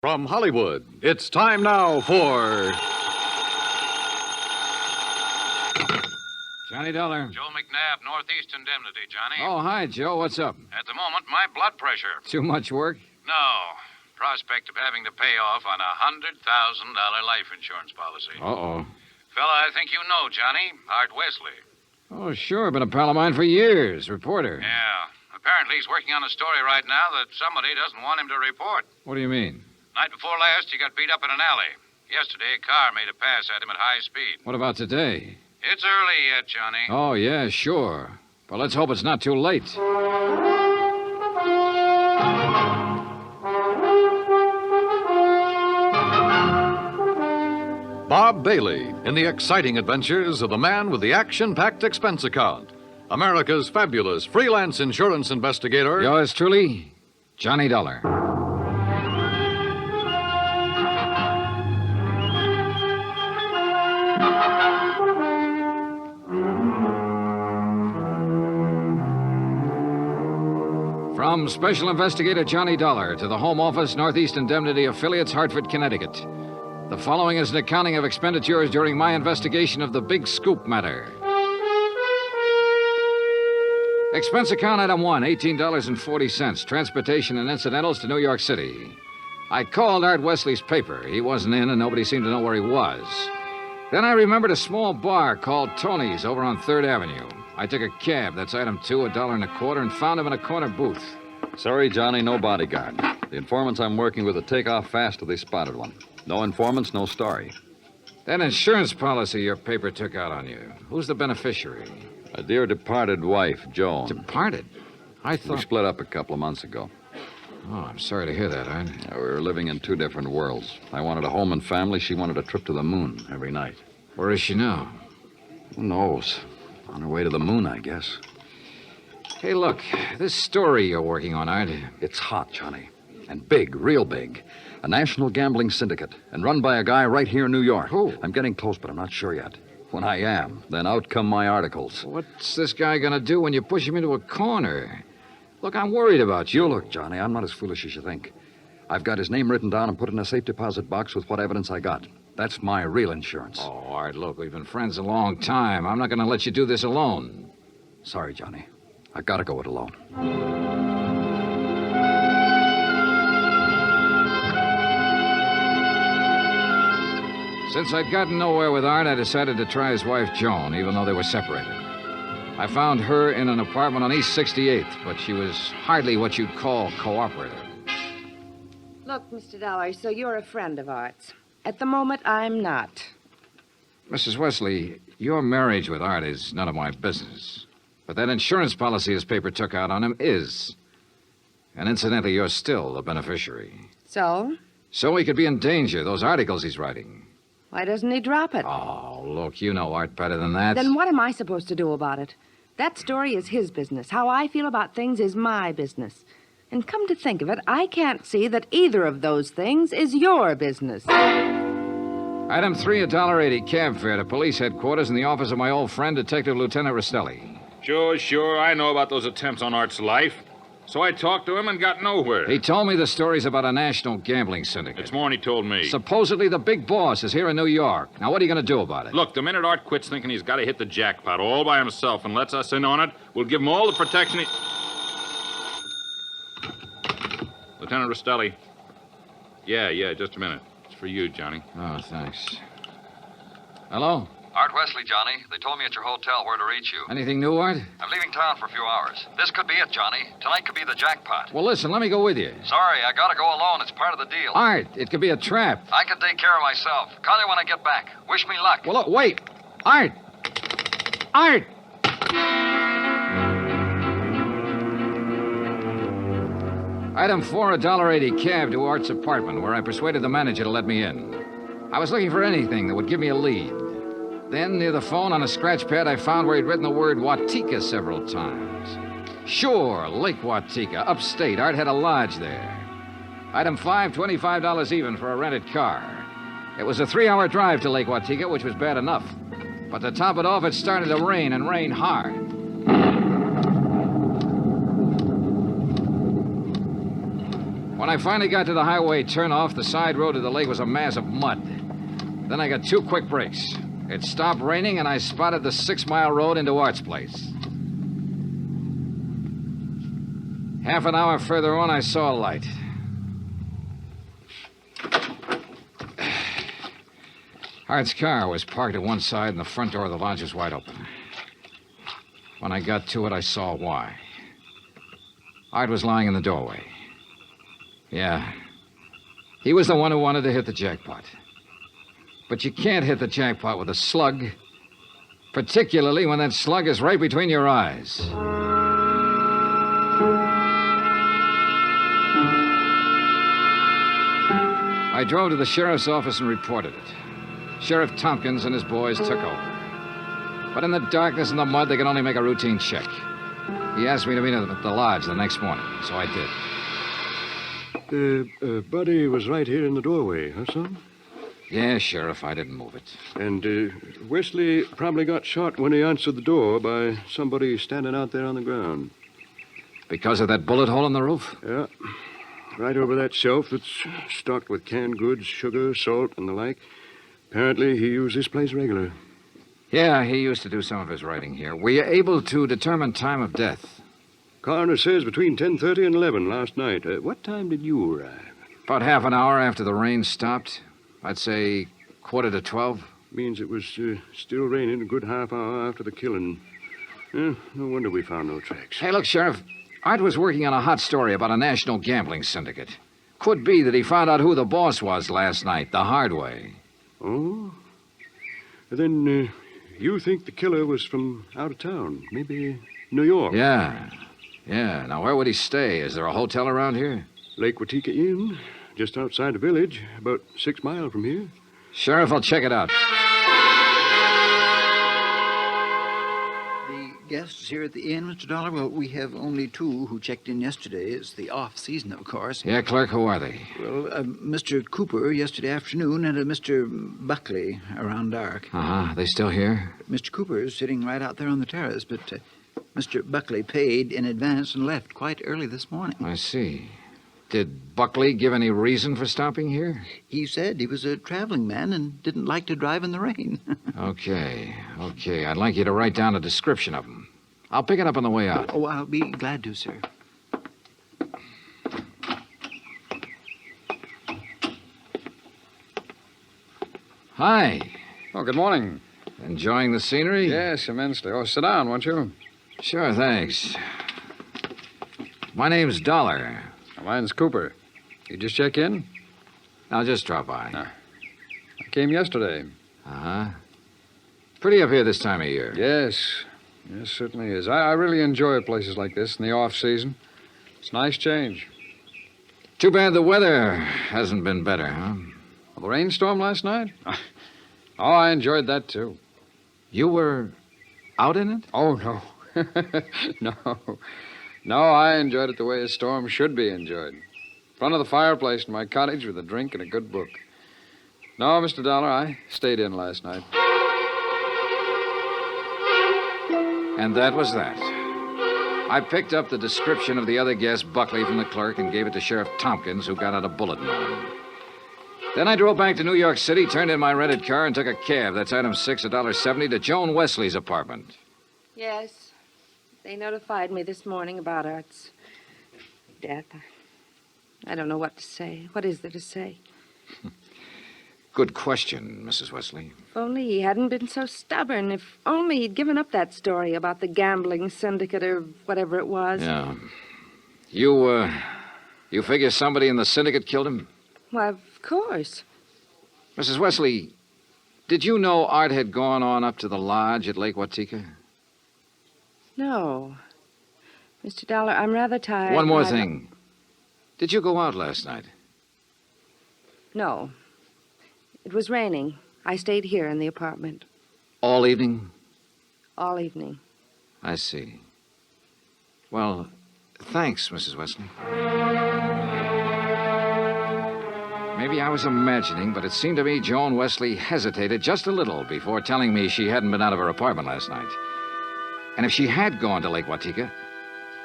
From Hollywood, it's time now for... Johnny Dollar. Joe McNabb, Northeast Indemnity, Johnny. Oh, hi, Joe. What's up? At the moment, my blood pressure. Too much work? No. Prospect of having to pay off on a $100,000 life insurance policy. Uh-oh. Fella I think you know, Johnny. Art Wesley. Oh, sure. Been a pal of mine for years. Reporter. Yeah. Apparently he's working on a story right now that somebody doesn't want him to report. What do you mean? Night before last, he got beat up in an alley. Yesterday, a car made a pass at him at high speed. What about today? It's early yet, Johnny. Oh, yeah, sure. But let's hope it's not too late. Bob Bailey in the exciting adventures of the man with the action-packed expense account. America's fabulous freelance insurance investigator. Yours truly, Johnny Dollar. From Special Investigator Johnny Dollar to the Home Office, Northeast Indemnity Affiliates, Hartford, Connecticut. The following is an accounting of expenditures during my investigation of the Big Scoop matter. Expense account item 1, $18.40, transportation and incidentals to New York City. I called Art Wesley's paper. He wasn't in, and nobody seemed to know where he was. Then I remembered a small bar called Tony's over on 3rd Avenue. I took a cab, that's item 2, $1.25, and found him in a corner booth. Sorry, Johnny, no bodyguard. The informants I'm working with will take off fast if they spotted one. No informants, no story. That insurance policy your paper took out on you, who's the beneficiary? A dear departed wife, Joan. Departed? I We thought... split up a couple of months ago. Oh, I'm sorry to hear that, Art. We were living in two different worlds. I wanted a home and family. She wanted a trip to the moon every night. Where is she now? Who knows? On her way to the moon, I guess. Hey, look, this story you're working on, Art. It's hot, Johnny. And big, real big. A national gambling syndicate. And run by a guy right here in New York. Who? I'm getting close, but I'm not sure yet. When I am, then out come my articles. What's this guy gonna do when you push him into a corner? Look, I'm worried about you. You look, Johnny, I'm not as foolish as you think. I've got his name written down and put in a safe deposit box with what evidence I got. That's my real insurance. Oh, Art, look, we've been friends a long time. I'm not gonna let you do this alone. Sorry, Johnny. I gotta go it alone. Since I'd gotten nowhere with Art, I decided to try his wife, Joan, even though they were separated. I found her in an apartment on East 68th, but she was hardly what you'd call cooperative. Look, Mr. Dollar, so you're a friend of Art's. At the moment, I'm not. Mrs. Wesley, your marriage with Art is none of my business. But that insurance policy his paper took out on him is. And incidentally, you're still the beneficiary. So? So he could be in danger, those articles he's writing. Why doesn't he drop it? Oh, look, you know Art better than that. Then what am I supposed to do about it? That story is his business. How I feel about things is my business. And come to think of it, I can't see that either of those things is your business. Item 3, $1.80 cab fare to police headquarters in the office of my old friend, Detective Lieutenant Rostelli. Sure. I know about those attempts on Art's life. So I talked to him and got nowhere. He told me the stories about a national gambling syndicate. It's more than he told me. Supposedly the big boss is here in New York. Now, what are you going to do about it? Look, the minute Art quits thinking he's got to hit the jackpot all by himself and lets us in on it, we'll give him all the protection he... Lieutenant Rostelli. Yeah, just a minute. It's for you, Johnny. Oh, thanks. Hello? Art Wesley, Johnny. They told me at your hotel where to reach you. Anything new, Art? I'm leaving town for a few hours. This could be it, Johnny. Tonight could be the jackpot. Well, listen, let me go with you. Sorry, I gotta go alone. It's part of the deal. Art, it could be a trap. I can take care of myself. Call you when I get back. Wish me luck. Well, look, wait. Art! Art! Item 4, $1.80 cab to Art's apartment, where I persuaded the manager to let me in. I was looking for anything that would give me a lead. Then, near the phone on a scratch pad, I found where he'd written the word Watika several times. Sure, Lake Watika, upstate. Art had a lodge there. Item 5, $25 even for a rented car. It was a 3-hour drive to Lake Watika, which was bad enough. But to top it off, it started to rain, and rain hard. When I finally got to the highway turnoff, the side road to the lake was a mass of mud. Then I got 2 quick breaks. It stopped raining, and I spotted the 6-mile road into Art's place. Half an hour further on, I saw a light. Art's car was parked at one side, and the front door of the lodge was wide open. When I got to it, I saw why. Art was lying in the doorway. Yeah. He was the one who wanted to hit the jackpot. But you can't hit the jackpot with a slug, particularly when that slug is right between your eyes. I drove to the sheriff's office and reported it. Sheriff Tompkins and his boys took over. But in the darkness and the mud, they could only make a routine check. He asked me to meet him at the lodge the next morning, so I did. Buddy was right here in the doorway, huh, son? Yeah, Sheriff, I didn't move it. And Wesley probably got shot when he answered the door by somebody standing out there on the ground. Because of that bullet hole in the roof? Yeah. Right over that shelf that's stocked with canned goods, sugar, salt, and the like. Apparently, he used this place regular. Yeah, he used to do some of his writing here. Were you able to determine time of death? Coroner says between 10:30 and 11 last night. What time did you arrive? About half an hour after the rain stopped. I'd say 11:45. Means it was still raining a good half hour after the killing. No wonder we found no tracks. Hey, look, Sheriff. Art was working on a hot story about a national gambling syndicate. Could be that he found out who the boss was last night, the hard way. Oh? Then you think the killer was from out of town? Maybe New York? Yeah. Now, where would he stay? Is there a hotel around here? Lake Watika Inn, just outside the village, about 6 miles from here. Sheriff, I'll check it out. Guests here at the inn, Mr. Dollar? Well, we have only 2 who checked in yesterday. It's the off-season, of course. Yeah, clerk, who are they? Well, Mr. Cooper yesterday afternoon and Mr. Buckley around dark. Uh-huh. They still here? Mr. Cooper is sitting right out there on the terrace, but Mr. Buckley paid in advance and left quite early this morning. I see. Did Buckley give any reason for stopping here? He said he was a traveling man and didn't like to drive in the rain. Okay. I'd like you to write down a description of him. I'll pick it up on the way out. Oh, I'll be glad to, sir. Hi. Oh, good morning. Enjoying the scenery? Yes, immensely. Oh, sit down, won't you? Sure, thanks. My name's Dollar. Mine's Cooper. You just check in? I'll just drop by. I came yesterday. Uh-huh. Pretty up here this time of year. Yes, certainly is. I really enjoy places like this in the off-season. It's a nice change. Too bad the weather hasn't been better, huh? Well, the rainstorm last night? Oh, I enjoyed that, too. You were out in it? Oh, no. No, I enjoyed it the way a storm should be enjoyed. In front of the fireplace in my cottage with a drink and a good book. No, Mr. Dollar, I stayed in last night. And that was that. I picked up the description of the other guest, Buckley, from the clerk and gave it to Sheriff Tompkins, who got out a bulletin on him. Then I drove back to New York City, turned in my rented car, and took a cab. That's item 6, $1.70, to Joan Wesley's apartment. Yes. They notified me this morning about Art's death. I don't know what to say. What is there to say? Good question, Mrs. Wesley. If only he hadn't been so stubborn. If only he'd given up that story about the gambling syndicate or whatever it was. Yeah. You figure somebody in the syndicate killed him? Why, of course. Mrs. Wesley, did you know Art had gone on up to the lodge at Lake Watika? No. Mr. Dollar, I'm rather tired. One more thing. Did you go out last night? No. It was raining. I stayed here in the apartment. All evening? All evening. I see. Well, thanks, Mrs. Wesley. Maybe I was imagining, but it seemed to me Joan Wesley hesitated just a little before telling me she hadn't been out of her apartment last night. And if she had gone to Lake Watika,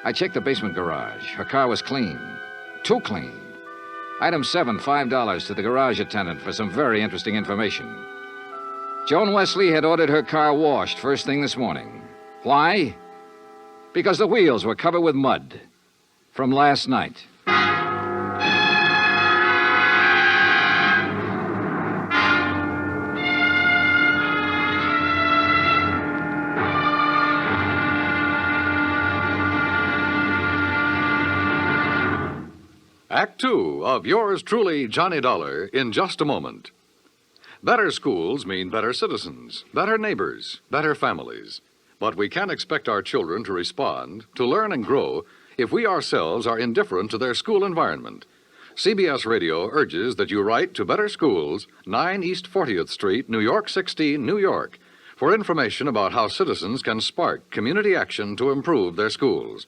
I checked the basement garage. Her car was clean. Too clean. Item 7, $5 to the garage attendant for some very interesting information. Joan Wesley had ordered her car washed first thing this morning. Why? Because the wheels were covered with mud from last night. Act Two of yours truly, Johnny Dollar, in just a moment. Better schools mean better citizens, better neighbors, better families. But we can't expect our children to respond, to learn and grow, if we ourselves are indifferent to their school environment. CBS Radio urges that you write to Better Schools, 9 East 40th Street, New York 16, New York, for information about how citizens can spark community action to improve their schools.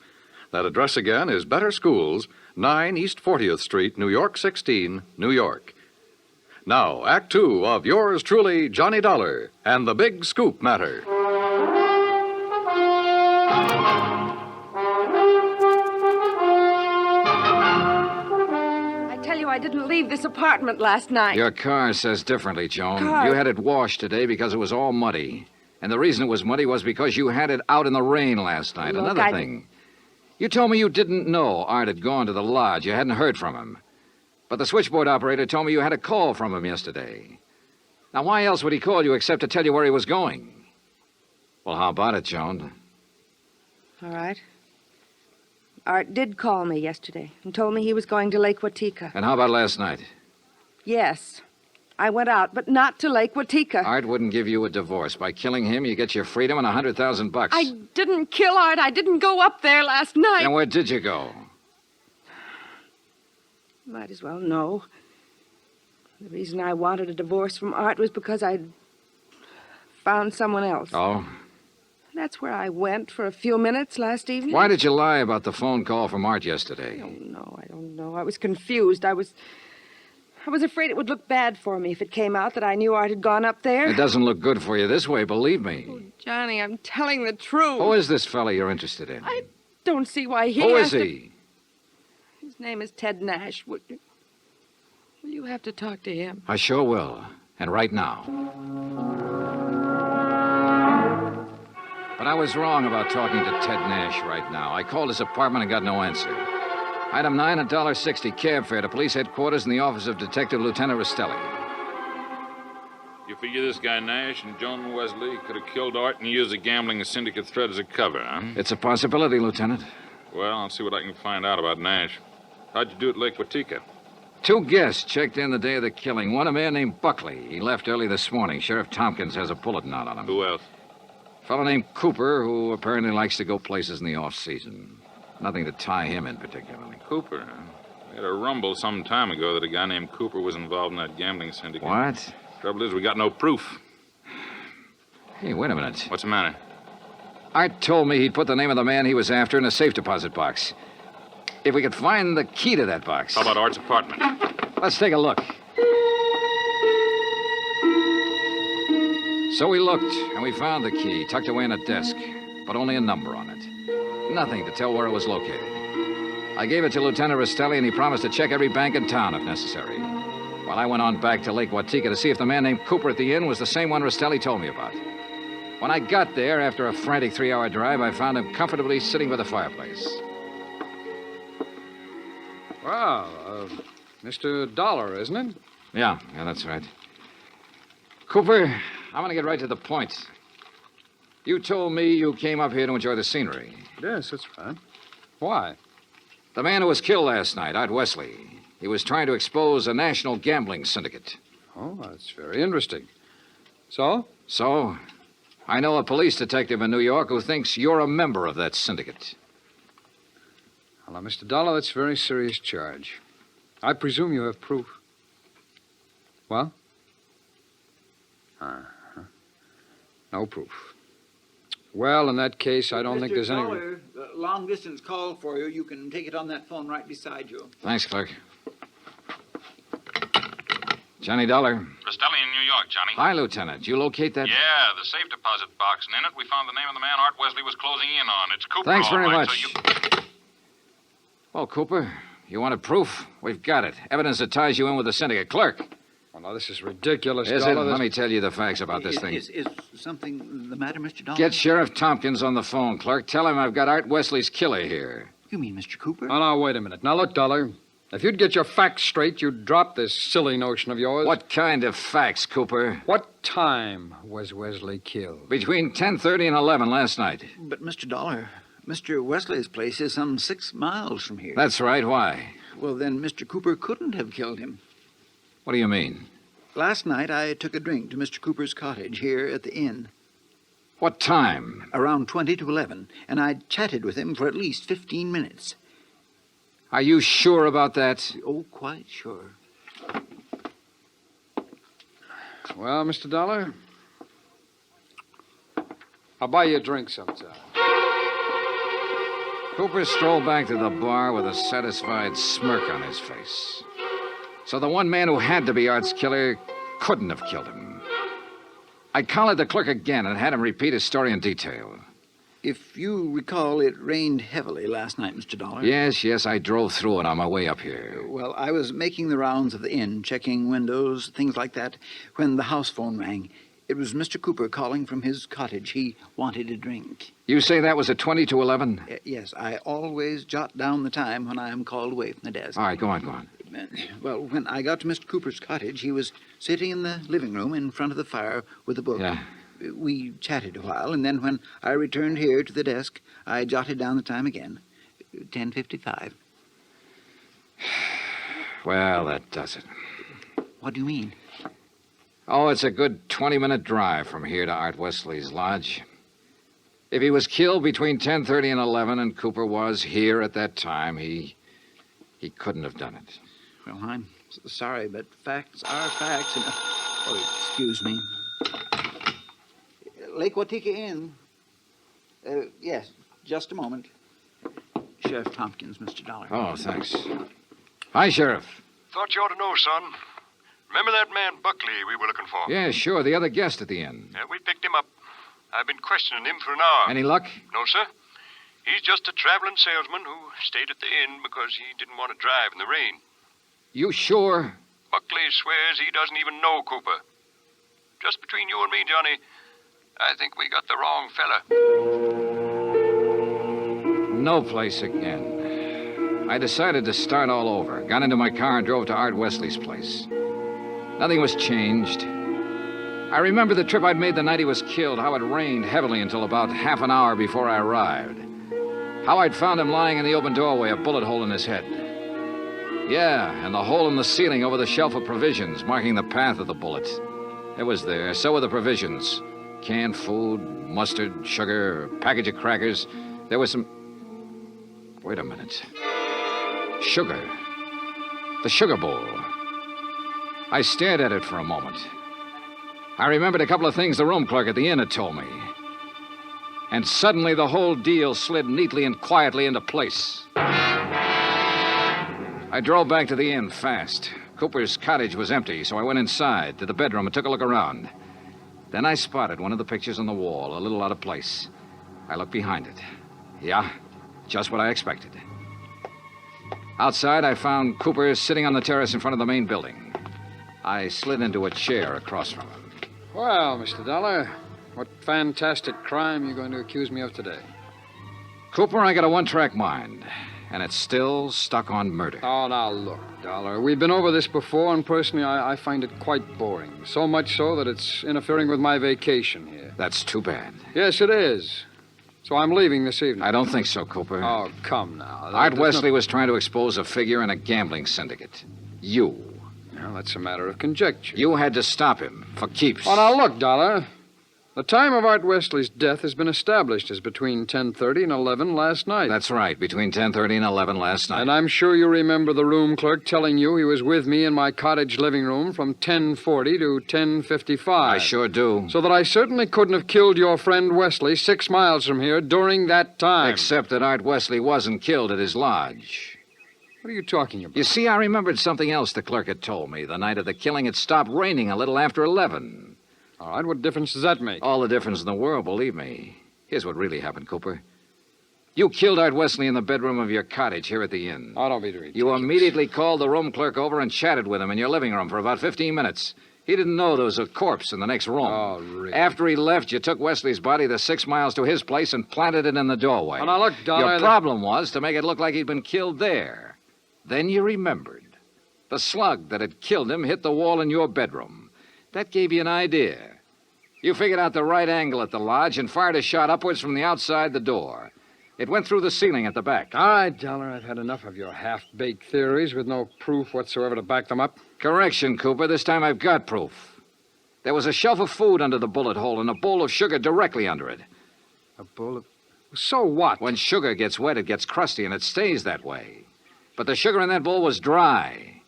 That address again is Better Schools, 9 East 40th Street, New York 16, New York. Now, Act Two of yours truly, Johnny Dollar, and the Big Scoop Matter. I tell you, I didn't leave this apartment last night. Your car says differently, Joan. Car? You had it washed today because it was all muddy. And the reason it was muddy was because you had it out in the rain last night. Look, Another thing. You told me you didn't know Art had gone to the lodge. You hadn't heard from him. But the switchboard operator told me you had a call from him yesterday. Now, why else would he call you except to tell you where he was going? Well, how about it, Joan? All right. Art did call me yesterday and told me he was going to Lake Watika. And how about last night? Yes. I went out, but not to Lake Watika. Art wouldn't give you a divorce. By killing him, you get your freedom and $100,000. I didn't kill Art. I didn't go up there last night. Then where did you go? Might as well know. The reason I wanted a divorce from Art was because I'd found someone else. Oh? That's where I went for a few minutes last evening. Why did you lie about the phone call from Art yesterday? I don't know. I was confused. I was afraid it would look bad for me if it came out that I knew Art had gone up there. It doesn't look good for you this way, believe me. Oh, Johnny, I'm telling the truth. Who is this fella you're interested in? I don't see why he Who has is he? His name is Ted Nash. Will you have to talk to him? I sure will. And right now. But I was wrong about talking to Ted Nash right now. I called his apartment and got no answer. Item 9, $1.60 cab fare to police headquarters in the office of Detective Lieutenant Rastelli. You figure this guy Nash and Joan Wesley could have killed Art and used the gambling syndicate threat as a cover, huh? It's a possibility, Lieutenant. Well, I'll see what I can find out about Nash. How'd you do at Lake Watika? 2 guests checked in the day of the killing. One, a man named Buckley. He left early this morning. Sheriff Tompkins has a bulletin out on him. Who else? A fellow named Cooper, who apparently likes to go places in the off-season. Nothing to tie him in particularly. Cooper, huh? We had a rumble some time ago that a guy named Cooper was involved in that gambling syndicate. What? Trouble is, we got no proof. Hey, wait a minute. What's the matter? Art told me he'd put the name of the man he was after in a safe deposit box. If we could find the key to that box. How about Art's apartment? Let's take a look. So we looked, and we found the key tucked away in a desk, but only a number on it. Nothing to tell where it was located. I gave it to Lieutenant Rastelli, and he promised to check every bank in town if necessary. While I went on back to Lake Watika to see if the man named Cooper at the inn was the same one Rastelli told me about. When I got there, after a frantic 3-hour drive, I found him comfortably sitting by the fireplace. Well, Mr. Dollar, isn't it? Yeah, that's right. Cooper, I'm going to get right to the point. You told me you came up here to enjoy the scenery. Yes, that's right. Why? The man who was killed last night, Art Wesley, he was trying to expose a national gambling syndicate. Oh, that's very interesting. So? So, I know a police detective in New York who thinks you're a member of that syndicate. Well, now, Mr. Dollar, that's a very serious charge. I presume you have proof. Well? No proof. Well, in that case, I don't think there's any... Dollar, long-distance call for you. You can take it on that phone right beside you. Thanks, clerk. Johnny Dollar. Rastelli in New York, Johnny. Hi, Lieutenant. You locate that? Yeah, the safe deposit box, and in it we found the name of the man Art Wesley was closing in on. It's Cooper. Thanks all very right, much. So you... Well, Cooper, You wanted proof? We've got it. Evidence that ties you in with the syndicate. Clerk. Well, now, this is ridiculous, Is it? Dollar. Let me tell you the facts about this thing. Is something the matter, Mr. Dollar? Get Sheriff Tompkins on the phone, clerk. Tell him I've got Art Wesley's killer here. You mean Mr. Cooper? Oh, now, wait a minute. Now, look, Dollar. If you'd get your facts straight, you'd drop this silly notion of yours. What kind of facts, Cooper? What time was Wesley killed? Between 10:30 and 11 last night. But, Mr. Dollar, Mr. Wesley's place is some 6 miles from here. That's right. Why? Well, then Mr. Cooper couldn't have killed him. What do you mean? Last night, I took a drink to Mr. Cooper's cottage here at the inn, What time? around 20 to 11, and I chatted with him for at least 15 minutes. Are you sure about that? Oh, quite sure. Well, Mr. Dollar, I'll buy you a drink sometime. Cooper strolled back to the bar with a satisfied smirk on his face. So the one man who had to be Art's killer couldn't have killed him. I collared the clerk again and had him repeat his story in detail. If you recall, it rained heavily last night, Mr. Dollar. Yes, I drove through it on my way up here. Well, I was making the rounds of the inn, checking windows, things like that, when the house phone rang. It was Mr. Cooper calling from his cottage. He wanted a drink. You say that was at 20 to 11? Yes, I always jot down the time when I am called away from the desk. All right, go on. Well, when I got to Mr. Cooper's cottage, he was sitting in the living room in front of the fire with a book. Yeah. We chatted a while, and then when I returned here to the desk, I jotted down the time again. 10:55. Well, that does it. What do you mean? Oh, it's a good 20-minute drive from here to Art Wesley's lodge. If he was killed between 10:30 and 11 and Cooper was here at that time, he couldn't have done it. Well, I'm sorry, but facts are facts. And, excuse me. Lake Watika Inn. Yes, just a moment. Sheriff Tompkins, Mr. Dollar. Oh, thanks. Hi, Sheriff. Thought you ought to know, son. Remember that man Buckley we were looking for? Yeah, sure, the other guest at the inn. Yeah, we picked him up. I've been questioning him for an hour. Any luck? No, sir. He's just a traveling salesman who stayed at the inn because he didn't want to drive in the rain. You sure? Buckley swears he doesn't even know Cooper. Just between you and me, Johnny, I think we got the wrong fella. No place again. I decided to start all over. Got into my car and drove to Art Wesley's place. Nothing was changed. I remember the trip I'd made the night he was killed, how it rained heavily until about half an hour before I arrived. How I'd found him lying in the open doorway, a bullet hole in his head. Yeah, and the hole in the ceiling over the shelf of provisions, marking the path of the bullet. It was there. So were the provisions. Canned food, mustard, sugar, a package of crackers. There was some... Wait a minute. Sugar. The sugar bowl. I stared at it for a moment. I remembered a couple of things the room clerk at the inn had told me. And suddenly the whole deal slid neatly and quietly into place. I drove back to the inn fast. Cooper's cottage was empty, so I went inside to the bedroom and took a look around. Then I spotted one of the pictures on the wall, a little out of place. I looked behind it. Yeah, just what I expected. Outside, I found Cooper sitting on the terrace in front of the main building. I slid into a chair across from him. Well, Mr. Dollar, what fantastic crime are you going to accuse me of today? Cooper, I got a one-track mind, and it's still stuck on murder. Oh, now look, Dollar. We've been over this before, and personally, I find it quite boring. So much so that it's interfering with my vacation here. That's too bad. Yes, it is. So I'm leaving this evening. I don't think so, Cooper. Oh, come now. Art Wesley was trying to expose a figure in a gambling syndicate. You. Well, that's a matter of conjecture. You had to stop him for keeps. Oh, now look, Dollar. The time of Art Wesley's death has been established as between 10:30 and 11 last night. That's right, between 10:30 and 11 last night. And I'm sure you remember the room clerk telling you he was with me in my cottage living room from 10:40 to 10:55. I sure do. So that I certainly couldn't have killed your friend Wesley 6 miles from here during that time. Except that Art Wesley wasn't killed at his lodge. What are you talking about? You see, I remembered something else the clerk had told me. The night of the killing, it stopped raining a little after 11. All right, what difference does that make? All the difference in the world, believe me. Here's what really happened, Cooper. You killed Art Wesley in the bedroom of your cottage here at the inn. Oh, don't be ridiculous. You immediately called the room clerk over and chatted with him in your living room for about 15 minutes. He didn't know there was a corpse in the next room. Oh, really? After he left, you took Wesley's body the 6 miles to his place and planted it in the doorway. Oh, now, look, Dollar... Your problem was to make it look like he'd been killed there. Then you remembered. The slug that had killed him hit the wall in your bedroom. That gave you an idea. You figured out the right angle at the lodge and fired a shot upwards from the outside the door. It went through the ceiling at the back. All right, Dollar, I've had enough of your half-baked theories with no proof whatsoever to back them up. Correction, Cooper. This time I've got proof. There was a shelf of food under the bullet hole and a bowl of sugar directly under it. A bullet? So what? When sugar gets wet, it gets crusty, and it stays that way. But the sugar in that bowl was dry.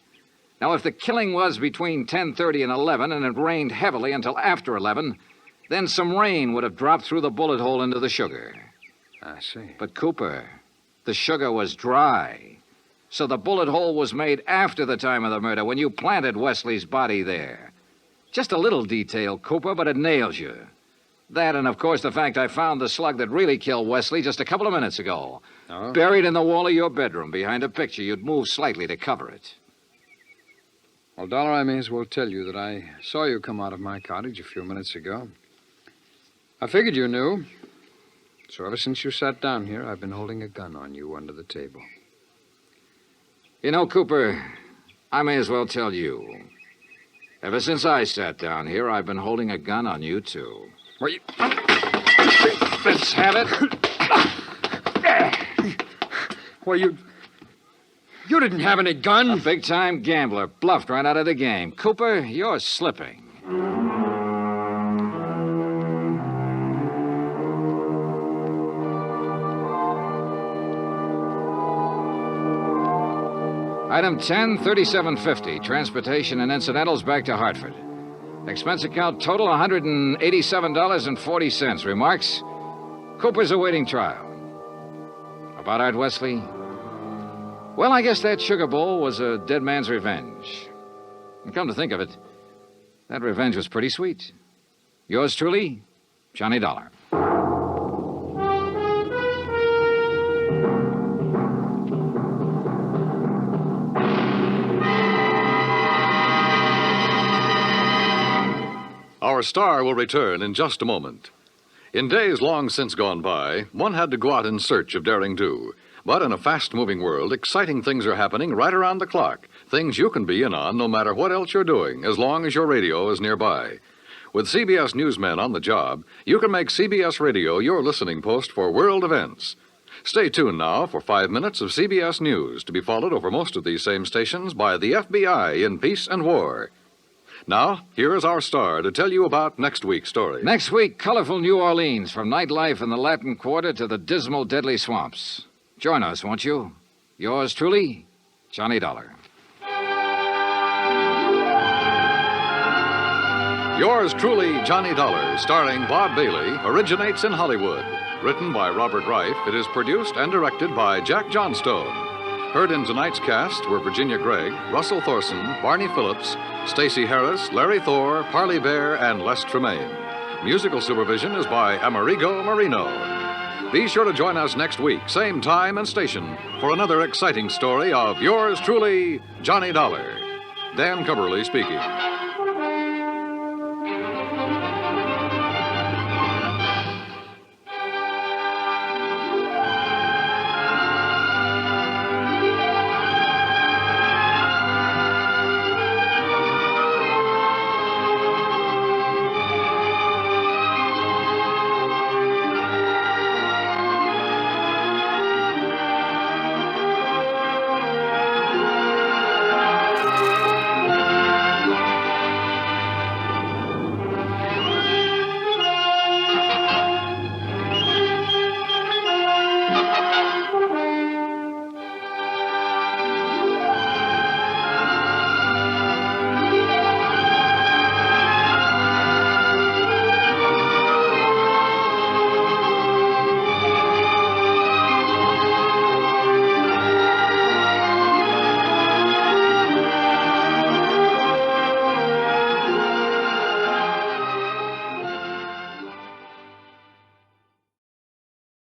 Now, if the killing was between 10:30 and 11, and it rained heavily until after 11, then some rain would have dropped through the bullet hole into the sugar. I see. But, Cooper, the sugar was dry. So the bullet hole was made after the time of the murder, when you planted Wesley's body there. Just a little detail, Cooper, but it nails you. That, and of course, the fact I found the slug that really killed Wesley just a couple of minutes ago. Oh? Buried in the wall of your bedroom behind a picture you'd moved slightly to cover it. Well, Dollar, I may as well tell you that I saw you come out of my cottage a few minutes ago. I figured you knew. So ever since you sat down here, I've been holding a gun on you under the table. You know, Cooper, I may as well tell you. Ever since I sat down here, I've been holding a gun on you, too. Well, you... Let's have it. Well, you didn't have any gun. A big-time gambler bluffed right out of the game. Cooper, you're slipping. Item 10, $37.50. Transportation and incidentals back to Hartford. Expense account total $187.40. Remarks? Cooper's awaiting trial. About Art Wesley? Well, I guess that sugar bowl was a dead man's revenge. And come to think of it, that revenge was pretty sweet. Yours truly, Johnny Dollar. Our star will return in just a moment. In days long since gone by, one had to go out in search of daring do. But in a fast-moving world, exciting things are happening right around the clock. Things you can be in on no matter what else you're doing, as long as your radio is nearby. With CBS newsmen on the job, you can make CBS Radio your listening post for world events. Stay tuned now for 5 minutes of CBS News, to be followed over most of these same stations by the FBI in peace and war. Now, here is our star to tell you about next week's story. Next week, colorful New Orleans, from nightlife in the Latin Quarter to the dismal, deadly swamps. Join us, won't you? Yours truly, Johnny Dollar. Yours truly, Johnny Dollar, starring Bob Bailey, originates in Hollywood. Written by Robert Reif, it is produced and directed by Jack Johnstone. Heard in tonight's cast were Virginia Gregg, Russell Thorson, Barney Phillips, Stacey Harris, Larry Thor, Parley Bear, and Les Tremaine. Musical supervision is by Amerigo Marino. Be sure to join us next week, same time and station, for another exciting story of yours truly, Johnny Dollar. Dan Cubberly speaking.